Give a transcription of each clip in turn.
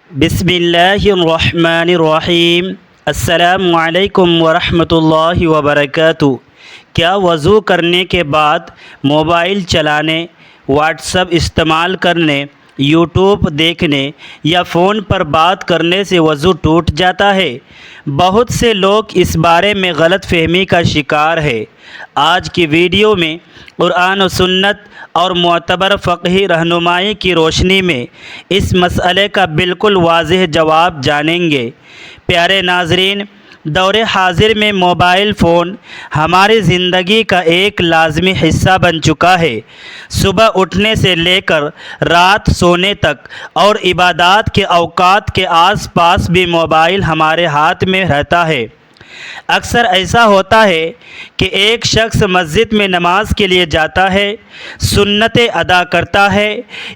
بسم اللہ الرحمن الرحیم۔ السلام علیکم ورحمۃ اللہ وبرکاتہ۔ کیا وضو کرنے کے بعد موبائل چلانے، واٹس ایپ استعمال کرنے، یوٹیوب دیکھنے یا فون پر بات کرنے سے وضو ٹوٹ جاتا ہے؟ بہت سے لوگ اس بارے میں غلط فہمی کا شکار ہے۔ آج کی ویڈیو میں قرآن و سنت اور معتبر فقہی رہنمائی کی روشنی میں اس مسئلے کا بالکل واضح جواب جانیں گے۔ پیارے ناظرین، دور حاضر میں موبائل فون ہماری زندگی کا ایک لازمی حصہ بن چکا ہے۔ صبح اٹھنے سے لے کر رات سونے تک اور عبادات کے اوقات کے آس پاس بھی موبائل ہمارے ہاتھ میں رہتا ہے۔ اکثر ایسا ہوتا ہے کہ ایک شخص مسجد میں نماز کے لیے جاتا ہے، سنتیں ادا کرتا ہے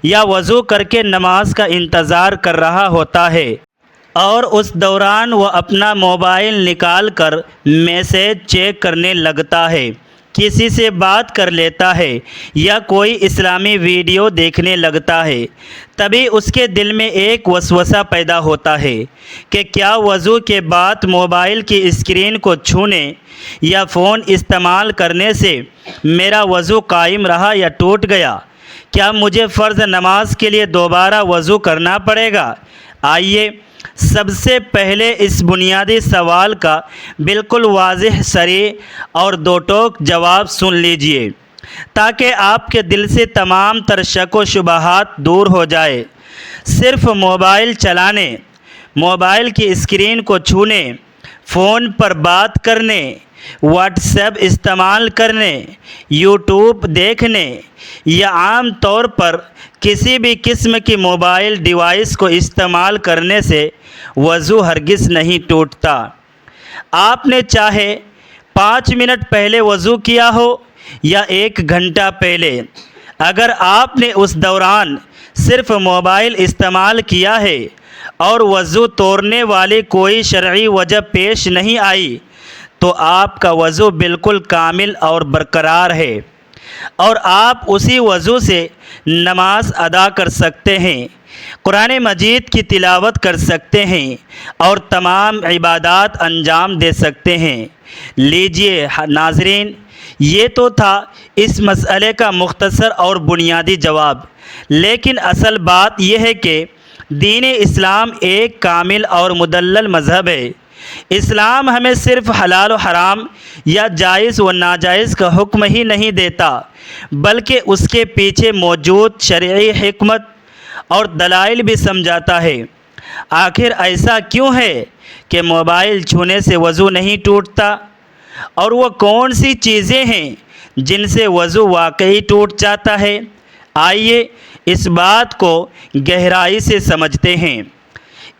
یا وضو کر کے نماز کا انتظار کر رہا ہوتا ہے، اور اس دوران وہ اپنا موبائل نکال کر میسیج چیک کرنے لگتا ہے، کسی سے بات کر لیتا ہے یا کوئی اسلامی ویڈیو دیکھنے لگتا ہے۔ تبھی اس کے دل میں ایک وسوسہ پیدا ہوتا ہے کہ کیا وضو کے بعد موبائل کی اسکرین کو چھونے یا فون استعمال کرنے سے میرا وضو قائم رہا یا ٹوٹ گیا؟ کیا مجھے فرض نماز کے لیے دوبارہ وضو کرنا پڑے گا؟ آئیے سب سے پہلے اس بنیادی سوال کا بالکل واضح، صریح اور دو ٹوک جواب سن لیجئے، تاکہ آپ کے دل سے تمام تر شک و شبہات دور ہو جائے۔ صرف موبائل چلانے، موبائل کی اسکرین کو چھونے، فون پر بات کرنے، واٹس ایپ استعمال کرنے، یوٹیوب دیکھنے یا عام طور پر کسی بھی قسم کی موبائل ڈیوائس کو استعمال کرنے سے وضو ہرگز نہیں ٹوٹتا۔ آپ نے چاہے 5 منٹ پہلے وضو کیا ہو یا 1 گھنٹہ پہلے، اگر آپ نے اس دوران صرف موبائل استعمال کیا ہے اور وضو توڑنے والی کوئی شرعی وجہ پیش نہیں آئی، تو آپ کا وضو بالکل کامل اور برقرار ہے، اور آپ اسی وضو سے نماز ادا کر سکتے ہیں، قرآن مجید کی تلاوت کر سکتے ہیں اور تمام عبادات انجام دے سکتے ہیں۔ لیجئے ناظرین، یہ تو تھا اس مسئلے کا مختصر اور بنیادی جواب، لیکن اصل بات یہ ہے کہ دین اسلام ایک کامل اور مدلل مذہب ہے۔ اسلام ہمیں صرف حلال و حرام یا جائز و ناجائز کا حکم ہی نہیں دیتا، بلکہ اس کے پیچھے موجود شرعی حکمت اور دلائل بھی سمجھاتا ہے۔ آخر ایسا کیوں ہے کہ موبائل چھونے سے وضو نہیں ٹوٹتا، اور وہ کون سی چیزیں ہیں جن سے وضو واقعی ٹوٹ جاتا ہے؟ آئیے اس بات کو گہرائی سے سمجھتے ہیں۔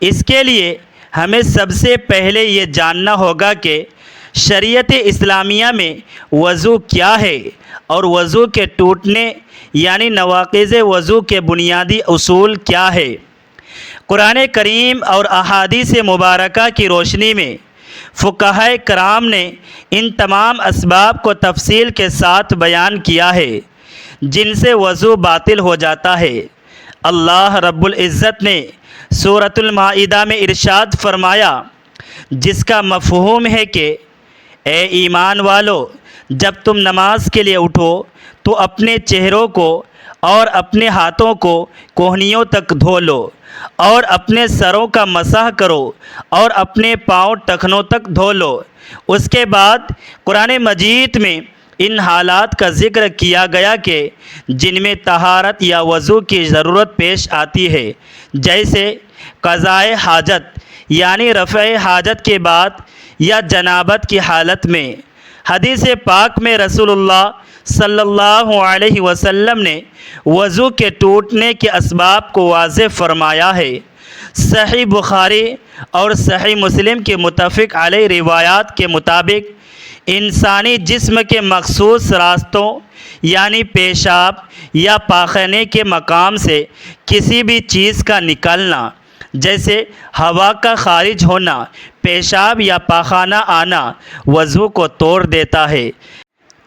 اس کے لیے ہمیں سب سے پہلے یہ جاننا ہوگا کہ شریعت اسلامیہ میں وضو کیا ہے اور وضو کے ٹوٹنے یعنی نواقض وضو کے بنیادی اصول کیا ہے۔ قرآن کریم اور احادیث مبارکہ کی روشنی میں فقہائے کرام نے ان تمام اسباب کو تفصیل کے ساتھ بیان کیا ہے جن سے وضو باطل ہو جاتا ہے۔ اللہ رب العزت نے سورۃ المائدہ میں ارشاد فرمایا، جس کا مفہوم ہے کہ اے ایمان والو، جب تم نماز کے لیے اٹھو تو اپنے چہروں کو اور اپنے ہاتھوں کو کہنیوں تک دھو لو، اور اپنے سروں کا مسح کرو اور اپنے پاؤں ٹخنوں تک دھو لو۔ اس کے بعد قرآن مجید میں ان حالات کا ذکر کیا گیا کہ جن میں طہارت یا وضو کی ضرورت پیش آتی ہے، جیسے قضاء حاجت یعنی رفع حاجت کے بعد یا جنابت کی حالت میں۔ حدیث پاک میں رسول اللہ صلی اللہ علیہ وسلم نے وضو کے ٹوٹنے کے اسباب کو واضح فرمایا ہے۔ صحیح بخاری اور صحیح مسلم کے متفق علیہ روایات کے مطابق انسانی جسم کے مخصوص راستوں یعنی پیشاب یا پاخانے کے مقام سے کسی بھی چیز کا نکلنا، جیسے ہوا کا خارج ہونا، پیشاب یا پاخانہ آنا، وضو کو توڑ دیتا ہے۔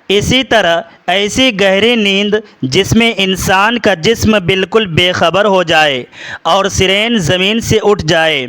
اسی طرح ایسی گہری نیند جس میں انسان کا جسم بالکل بے خبر ہو جائے اور سرین زمین سے اٹھ جائے،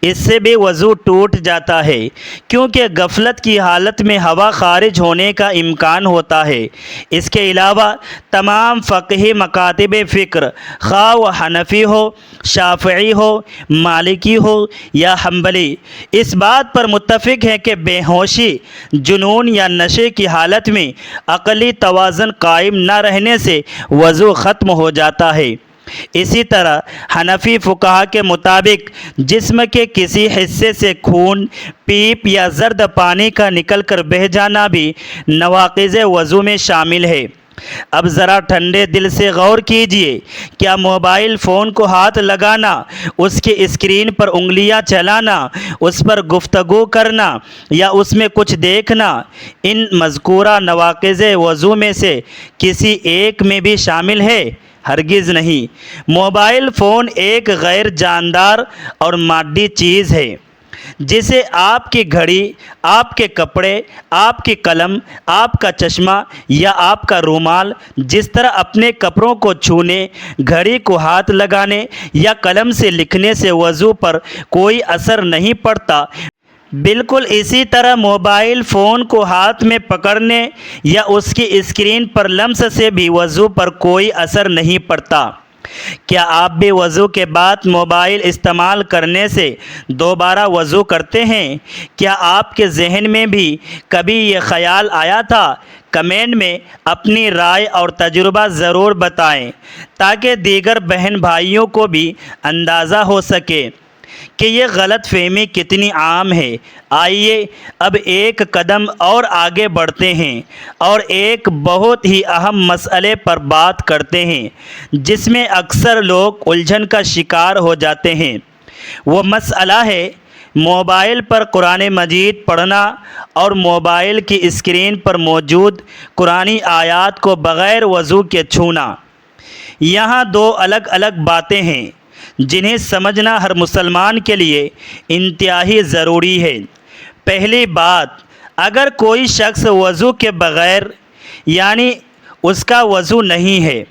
اس سے بھی وضو ٹوٹ جاتا ہے، کیونکہ غفلت کی حالت میں ہوا خارج ہونے کا امکان ہوتا ہے۔ اس کے علاوہ تمام فقہی مکاتب فکر، خواہ وہ حنفی ہو، شافعی ہو، مالکی ہو یا حنبلی، اس بات پر متفق ہیں کہ بے ہوشی، جنون یا نشے کی حالت میں عقلی توازن قائم نہ رہنے سے وضو ختم ہو جاتا ہے۔ اسی طرح حنفی فقہا کے مطابق جسم کے کسی حصے سے خون، پیپ یا زرد پانی کا نکل کر بہہ جانا بھی نواقض وضو میں شامل ہے۔ اب ذرا ٹھنڈے دل سے غور کیجئے، کیا موبائل فون کو ہاتھ لگانا، اس کی اسکرین پر انگلیاں چلانا، اس پر گفتگو کرنا یا اس میں کچھ دیکھنا ان مذکورہ نواقض وضو میں سے کسی ایک میں بھی شامل ہے؟ ہرگز نہیں۔ موبائل فون ایک غیر جاندار اور مادی چیز ہے جسے آپ کی گھڑی، آپ کے کپڑے، آپ کی قلم، آپ کا چشمہ یا آپ کا رومال جس طرح اپنے کپڑوں کو چھونے، گھڑی کو ہاتھ لگانے یا قلم سے لکھنے سے وضو پر کوئی اثر نہیں پڑتا، بالکل اسی طرح موبائل فون کو ہاتھ میں پکڑنے یا اس کی اسکرین پر لمس سے بھی وضو پر کوئی اثر نہیں پڑتا۔ کیا آپ بھی وضو کے بعد موبائل استعمال کرنے سے دوبارہ وضو کرتے ہیں؟ کیا آپ کے ذہن میں بھی کبھی یہ خیال آیا تھا؟ کمنٹ میں اپنی رائے اور تجربہ ضرور بتائیں تاکہ دیگر بہن بھائیوں کو بھی اندازہ ہو سکے کہ یہ غلط فہمی کتنی عام ہے۔ آئیے اب ایک قدم اور آگے بڑھتے ہیں اور ایک بہت ہی اہم مسئلے پر بات کرتے ہیں جس میں اکثر لوگ الجھن کا شکار ہو جاتے ہیں۔ وہ مسئلہ ہے موبائل پر قرآن مجید پڑھنا اور موبائل کی اسکرین پر موجود قرآنی آیات کو بغیر وضو کے چھونا۔ یہاں دو الگ الگ باتیں ہیں جنہیں سمجھنا ہر مسلمان کے لیے انتہائی ضروری ہے۔ پہلی بات، اگر کوئی شخص وضو کے بغیر، یعنی اس کا وضو نہیں ہے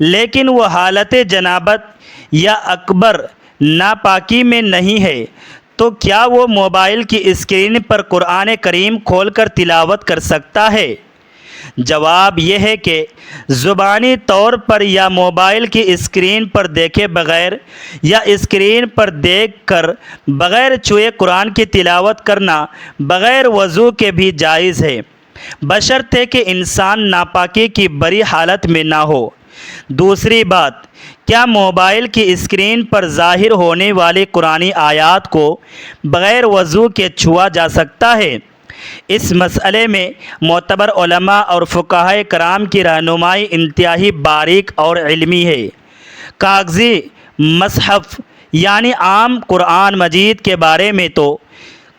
لیکن وہ حالت جنابت یا اکبر ناپاکی میں نہیں ہے، تو کیا وہ موبائل کی اسکرین پر قرآن کریم کھول کر تلاوت کر سکتا ہے؟ جواب یہ ہے کہ زبانی طور پر یا موبائل کی اسکرین پر دیکھے بغیر یا اسکرین پر دیکھ کر بغیر چھوئے قرآن کی تلاوت کرنا بغیر وضو کے بھی جائز ہے، بشرطے کہ انسان ناپاکی کی بری حالت میں نہ ہو۔ دوسری بات، کیا موبائل کی اسکرین پر ظاہر ہونے والی قرآنی آیات کو بغیر وضو کے چھوا جا سکتا ہے؟ اس مسئلے میں معتبر علماء اور فقہائے کرام کی رہنمائی انتہائی باریک اور علمی ہے۔ کاغذی مصحف یعنی عام قرآن مجید کے بارے میں تو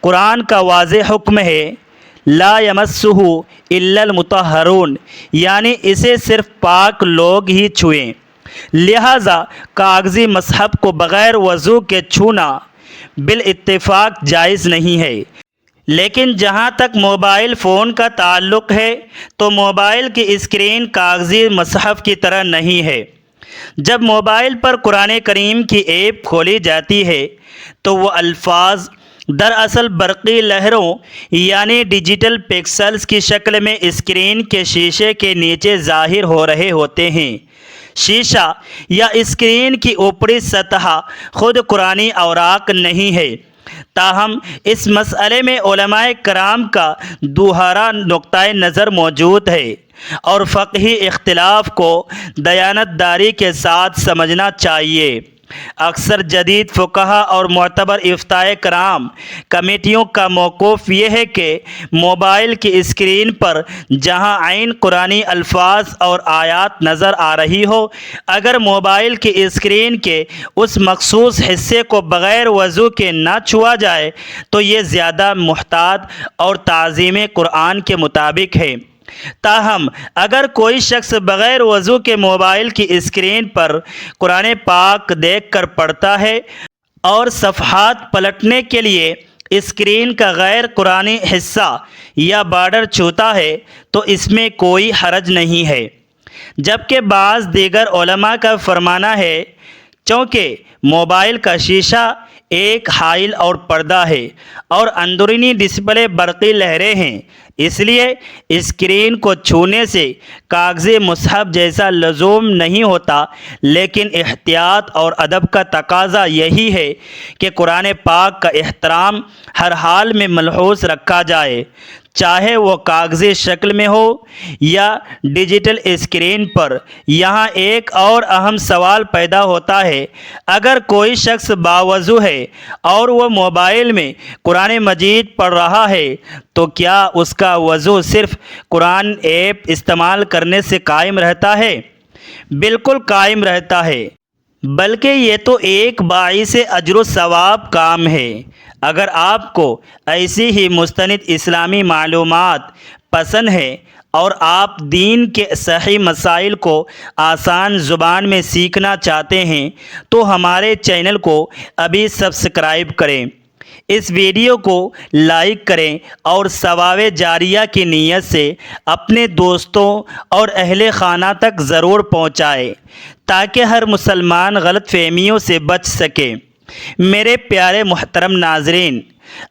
قرآن کا واضح حکم ہے، لا یمسہ الا المطہرون، یعنی اسے صرف پاک لوگ ہی چھوئیں، لہٰذا کاغذی مصحف کو بغیر وضو کے چھونا بالاتفاق جائز نہیں ہے۔ لیکن جہاں تک موبائل فون کا تعلق ہے تو موبائل کی اسکرین کاغذی مصحف کی طرح نہیں ہے۔ جب موبائل پر قرآن کریم کی ایپ کھولی جاتی ہے تو وہ الفاظ دراصل برقی لہروں یعنی ڈیجیٹل پکسلز کی شکل میں اسکرین کے شیشے کے نیچے ظاہر ہو رہے ہوتے ہیں۔ شیشہ یا اسکرین کی اوپری سطح خود قرآنی اوراق نہیں ہے، تاہم اس مسئلے میں علماء کرام کا دوہرا نقطۂ نظر موجود ہے اور فقہی اختلاف کو دیانتداری کے ساتھ سمجھنا چاہیے۔ اکثر جدید فقہا اور معتبر افتائے کرام کمیٹیوں کا موقف یہ ہے کہ موبائل کی اسکرین پر جہاں عین قرآنی الفاظ اور آیات نظر آ رہی ہو، اگر موبائل کی اسکرین کے اس مخصوص حصے کو بغیر وضو کے نہ چھوا جائے تو یہ زیادہ محتاط اور تعظیم قرآن کے مطابق ہے۔ تاہم اگر کوئی شخص بغیر وضو کے موبائل کی اسکرین پر قرآن پاک دیکھ کر پڑھتا ہے اور صفحات پلٹنے کے لیے اسکرین کا غیر قرآنی حصہ یا بارڈر چھوتا ہے تو اس میں کوئی حرج نہیں ہے، جبکہ بعض دیگر علماء کا فرمانا ہے چونکہ موبائل کا شیشہ ایک حائل اور پردہ ہے اور اندرونی ڈسپلے برقی لہریں ہیں، اس لیے اسکرین کو چھونے سے کاغذی مصحف جیسا لزوم نہیں ہوتا، لیکن احتیاط اور ادب کا تقاضا یہی ہے کہ قرآن پاک کا احترام ہر حال میں ملحوظ رکھا جائے، چاہے وہ کاغذی شکل میں ہو یا ڈیجیٹل اسکرین پر۔ یہاں ایک اور اہم سوال پیدا ہوتا ہے، اگر کوئی شخص باوضو ہے اور وہ موبائل میں قرآن مجید پڑھ رہا ہے تو کیا اس کا وضو صرف قرآن ایپ استعمال کرنے سے قائم رہتا ہے؟ بالکل قائم رہتا ہے، بلکہ یہ تو ایک باعث اجر و ثواب کام ہے۔ اگر آپ کو ایسی ہی مستند اسلامی معلومات پسند ہیں اور آپ دین کے صحیح مسائل کو آسان زبان میں سیکھنا چاہتے ہیں تو ہمارے چینل کو ابھی سبسکرائب کریں، اس ویڈیو کو لائک کریں اور ثواب جاریہ کی نیت سے اپنے دوستوں اور اہل خانہ تک ضرور پہنچائیں تاکہ ہر مسلمان غلط فہمیوں سے بچ سکے۔ میرے پیارے محترم ناظرین،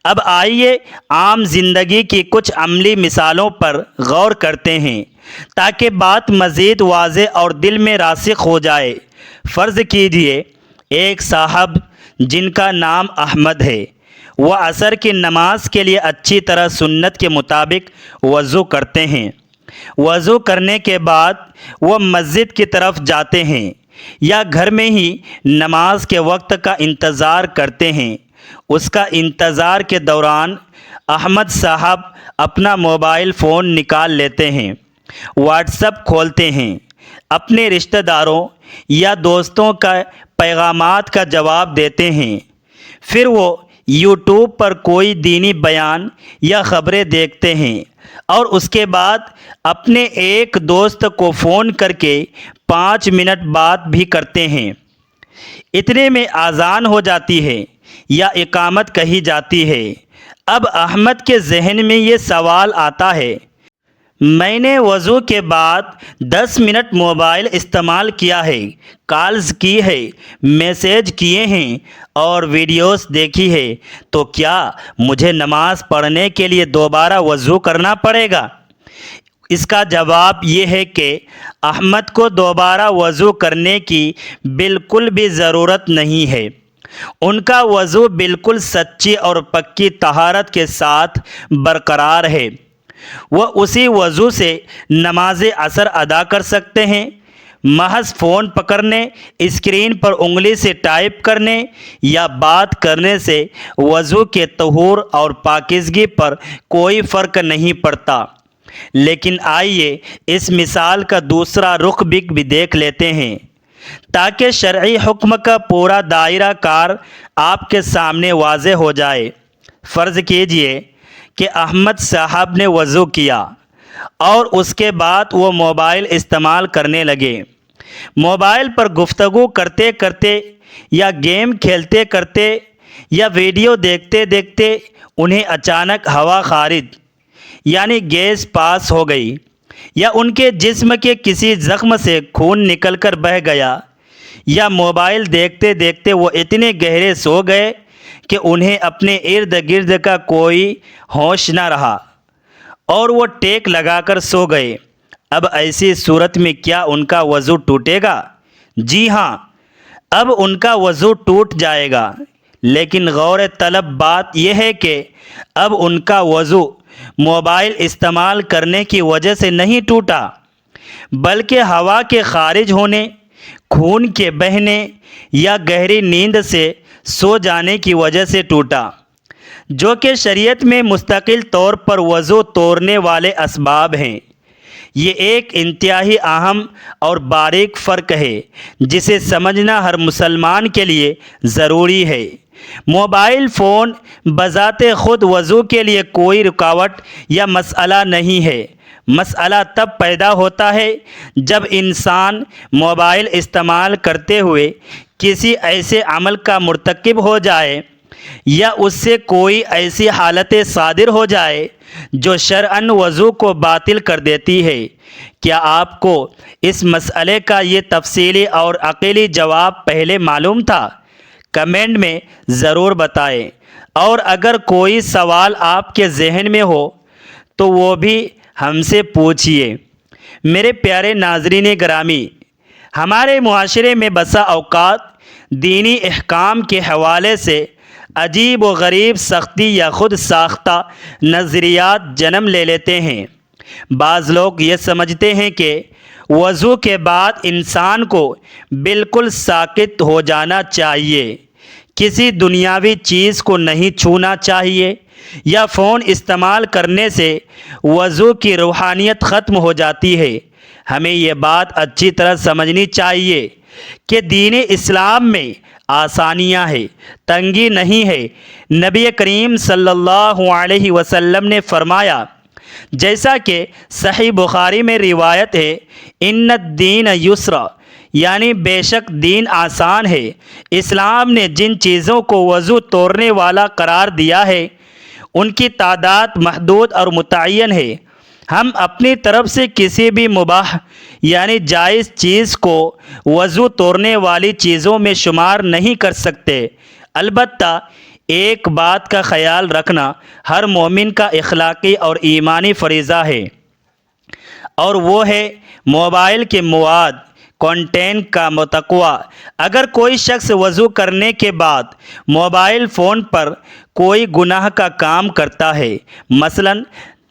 اب آئیے عام زندگی کی کچھ عملی مثالوں پر غور کرتے ہیں تاکہ بات مزید واضح اور دل میں راسخ ہو جائے۔ فرض کیجئے ایک صاحب جن کا نام احمد ہے، وہ عصر کی نماز کے لیے اچھی طرح سنت کے مطابق وضو کرتے ہیں۔ وضو کرنے کے بعد وہ مسجد کی طرف جاتے ہیں یا گھر میں ہی نماز کے وقت کا انتظار کرتے ہیں۔ اس کا انتظار کے دوران احمد صاحب اپنا موبائل فون نکال لیتے ہیں، واٹس ایپ کھولتے ہیں، اپنے رشتہ داروں یا دوستوں کا پیغامات کا جواب دیتے ہیں، پھر وہ یوٹیوب پر کوئی دینی بیان یا خبریں دیکھتے ہیں اور اس کے بعد اپنے ایک دوست کو فون کر کے 5 منٹ بات بھی کرتے ہیں۔ اتنے میں اذان ہو جاتی ہے یا اقامت کہی جاتی ہے۔ اب احمد کے ذہن میں یہ سوال آتا ہے، میں نے وضو کے بعد 10 منٹ موبائل استعمال کیا ہے، کالز کی ہے، میسیج کیے ہیں اور ویڈیوز دیکھی ہے، تو کیا مجھے نماز پڑھنے کے لیے دوبارہ وضو کرنا پڑے گا؟ اس کا جواب یہ ہے کہ احمد کو دوبارہ وضو کرنے کی بالکل بھی ضرورت نہیں ہے۔ ان کا وضو بالکل سچی اور پکی طہارت کے ساتھ برقرار ہے۔ وہ اسی وضو سے نماز عصر ادا کر سکتے ہیں۔ محض فون پکڑنے، اسکرین پر انگلی سے ٹائپ کرنے یا بات کرنے سے وضو کے طہور اور پاکیزگی پر کوئی فرق نہیں پڑتا۔ لیکن آئیے اس مثال کا دوسرا رخ بھی دیکھ لیتے ہیں تاکہ شرعی حکم کا پورا دائرہ کار آپ کے سامنے واضح ہو جائے۔ فرض کیجئے کہ احمد صاحب نے وضو کیا اور اس کے بعد وہ موبائل استعمال کرنے لگے۔ موبائل پر گفتگو کرتے کرتے یا گیم کھیلتے کرتے یا ویڈیو دیکھتے دیکھتے انہیں اچانک ہوا خارج یعنی گیس پاس ہو گئی یا ان کے جسم کے کسی زخم سے خون نکل کر بہہ گیا، یا موبائل دیکھتے دیکھتے وہ اتنے گہرے سو گئے کہ انہیں اپنے ارد گرد کا کوئی ہوش نہ رہا اور وہ ٹیک لگا کر سو گئے۔ اب ایسی صورت میں کیا ان کا وضو ٹوٹے گا؟ جی ہاں، اب ان کا وضو ٹوٹ جائے گا، لیکن غور طلب بات یہ ہے کہ اب ان کا وضو موبائل استعمال کرنے کی وجہ سے نہیں ٹوٹا، بلکہ ہوا کے خارج ہونے، خون کے بہنے یا گہری نیند سے سو جانے کی وجہ سے ٹوٹا، جو کہ شریعت میں مستقل طور پر وضو توڑنے والے اسباب ہیں۔ یہ ایک انتہائی اہم اور باریک فرق ہے جسے سمجھنا ہر مسلمان کے لیے ضروری ہے۔ موبائل فون بذات خود وضو کے لیے کوئی رکاوٹ یا مسئلہ نہیں ہے۔ مسئلہ تب پیدا ہوتا ہے جب انسان موبائل استعمال کرتے ہوئے کسی ایسے عمل کا مرتکب ہو جائے یا اس سے کوئی ایسی حالت صادر ہو جائے جو شرعاً وضو کو باطل کر دیتی ہے؟ کیا آپ کو اس مسئلے کا یہ تفصیلی اور عقلی جواب پہلے معلوم تھا؟ کمنٹ میں ضرور بتائیں، اور اگر کوئی سوال آپ کے ذہن میں ہو تو وہ بھی ہم سے پوچھیے۔ میرے پیارے ناظرین گرامی، ہمارے معاشرے میں بسا اوقات دینی احکام کے حوالے سے عجیب و غریب سختی یا خود ساختہ نظریات جنم لے لیتے ہیں۔ بعض لوگ یہ سمجھتے ہیں کہ وضو کے بعد انسان کو بالکل ساکت ہو جانا چاہیے، کسی دنیاوی چیز کو نہیں چھونا چاہیے، یا فون استعمال کرنے سے وضو کی روحانیت ختم ہو جاتی ہے۔ ہمیں یہ بات اچھی طرح سمجھنی چاہیے کہ دین اسلام میں آسانیاں ہیں، تنگی نہیں ہے۔ نبی کریم صلی اللہ علیہ وسلم نے فرمایا، جیسا کہ صحیح بخاری میں روایت ہے، ان الدین یسر، یعنی بے شک دین آسان ہے۔ اسلام نے جن چیزوں کو وضو توڑنے والا قرار دیا ہے ان کی تعداد محدود اور متعین ہے۔ ہم اپنی طرف سے کسی بھی مباح یعنی جائز چیز کو وضو توڑنے والی چیزوں میں شمار نہیں کر سکتے۔ البتہ ایک بات کا خیال رکھنا ہر مومن کا اخلاقی اور ایمانی فریضہ ہے، اور وہ ہے موبائل کے مواد کنٹینٹ کا متقوی۔ اگر کوئی شخص وضو کرنے کے بعد موبائل فون پر کوئی گناہ کا کام کرتا ہے، مثلا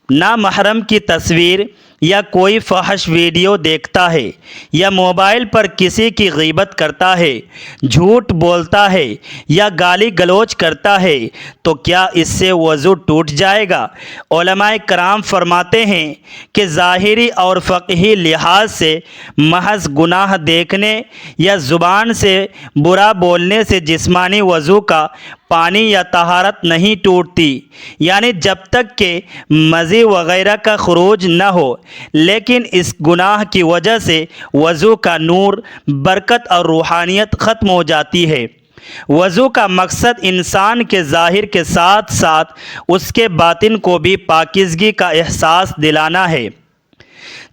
نامحرم کی تصویر یا کوئی فحش ویڈیو دیکھتا ہے، یا موبائل پر کسی کی غیبت کرتا ہے، جھوٹ بولتا ہے یا گالی گلوچ کرتا ہے، تو کیا اس سے وضو ٹوٹ جائے گا؟ علماء کرام فرماتے ہیں کہ ظاہری اور فقہی لحاظ سے محض گناہ دیکھنے یا زبان سے برا بولنے سے جسمانی وضو کا پانی یا طہارت نہیں ٹوٹتی، یعنی جب تک کہ مزی وغیرہ کا خروج نہ ہو، لیکن اس گناہ کی وجہ سے وضو کا نور، برکت اور روحانیت ختم ہو جاتی ہے۔ وضو کا مقصد انسان کے ظاہر کے ساتھ ساتھ اس کے باطن کو بھی پاکیزگی کا احساس دلانا ہے۔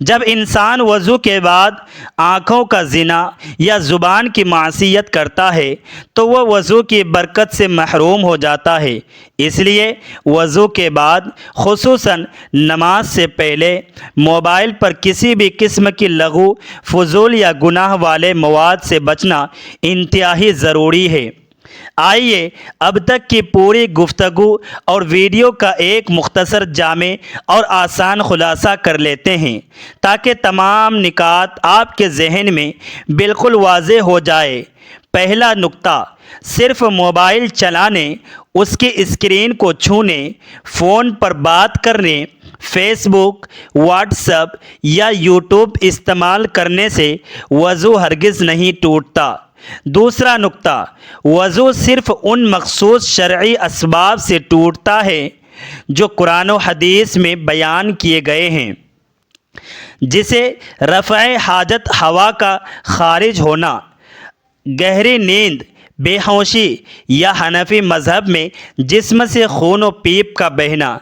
جب انسان وضو کے بعد آنکھوں کا زنا یا زبان کی معصیت کرتا ہے تو وہ وضو کی برکت سے محروم ہو جاتا ہے۔ اس لیے وضو کے بعد خصوصاً نماز سے پہلے موبائل پر کسی بھی قسم کی لغو، فضول یا گناہ والے مواد سے بچنا انتہائی ضروری ہے۔ آئیے اب تک کی پوری گفتگو اور ویڈیو کا ایک مختصر جامع اور آسان خلاصہ کر لیتے ہیں تاکہ تمام نکات آپ کے ذہن میں بالکل واضح ہو جائے۔ پہلا نقطہ، صرف موبائل چلانے، اس کی اسکرین کو چھونے، فون پر بات کرنے، فیس بک، واٹس ایپ یا یوٹیوب استعمال کرنے سے وضو ہرگز نہیں ٹوٹتا۔ دوسرا نقطہ، وضو صرف ان مخصوص شرعی اسباب سے ٹوٹتا ہے جو قرآن و حدیث میں بیان کیے گئے ہیں، جسے رفع حاجت، ہوا کا خارج ہونا، گہری نیند، بے ہوشی یا حنفی مذہب میں جسم سے خون و پیپ کا بہنا۔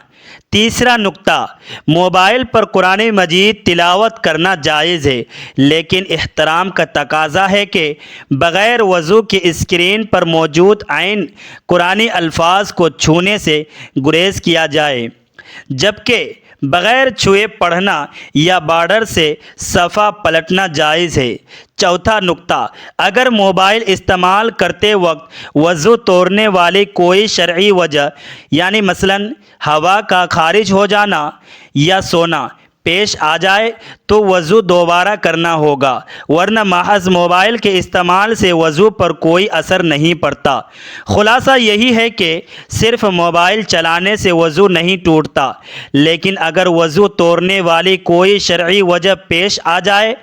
تیسرا نقطہ، موبائل پر قرآن مجید تلاوت کرنا جائز ہے، لیکن احترام کا تقاضا ہے کہ بغیر وضو کی اسکرین پر موجود عین قرآنی الفاظ کو چھونے سے گریز کیا جائے، جبکہ بغیر چھوئے پڑھنا یا بارڈر سے صفحہ پلٹنا جائز ہے۔ چوتھا نقطہ، اگر موبائل استعمال کرتے وقت وضو توڑنے والی کوئی شرعی وجہ یعنی مثلاً ہوا کا خارج ہو جانا یا سونا پیش آ جائے تو وضو دوبارہ کرنا ہوگا، ورنہ محض موبائل کے استعمال سے وضو پر کوئی اثر نہیں پڑتا۔ خلاصہ یہی ہے کہ صرف موبائل چلانے سے وضو نہیں ٹوٹتا، لیکن اگر وضو توڑنے والی کوئی شرعی وجہ پیش آ جائے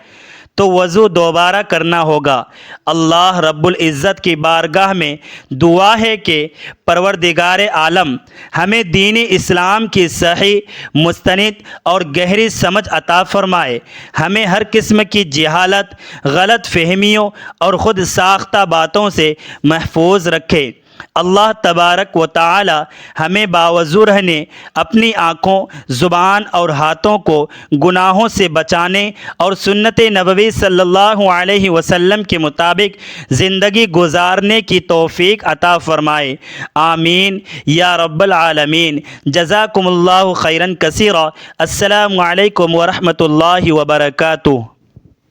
تو وضو دوبارہ کرنا ہوگا۔ اللہ رب العزت کی بارگاہ میں دعا ہے کہ پروردگار عالم ہمیں دین اسلام کی صحیح، مستند اور گہری سمجھ عطا فرمائے، ہمیں ہر قسم کی جہالت، غلط فہمیوں اور خود ساختہ باتوں سے محفوظ رکھے۔ اللہ تبارک و تعالی ہمیں باوضو رہنے، اپنی آنکھوں، زبان اور ہاتھوں کو گناہوں سے بچانے اور سنت نبوی صلی اللہ علیہ وسلم کے مطابق زندگی گزارنے کی توفیق عطا فرمائے، آمین یا رب العالمین۔ جزاکم اللہ خیرا کثیرا۔ السلام علیکم ورحمۃ اللہ وبرکاتہ۔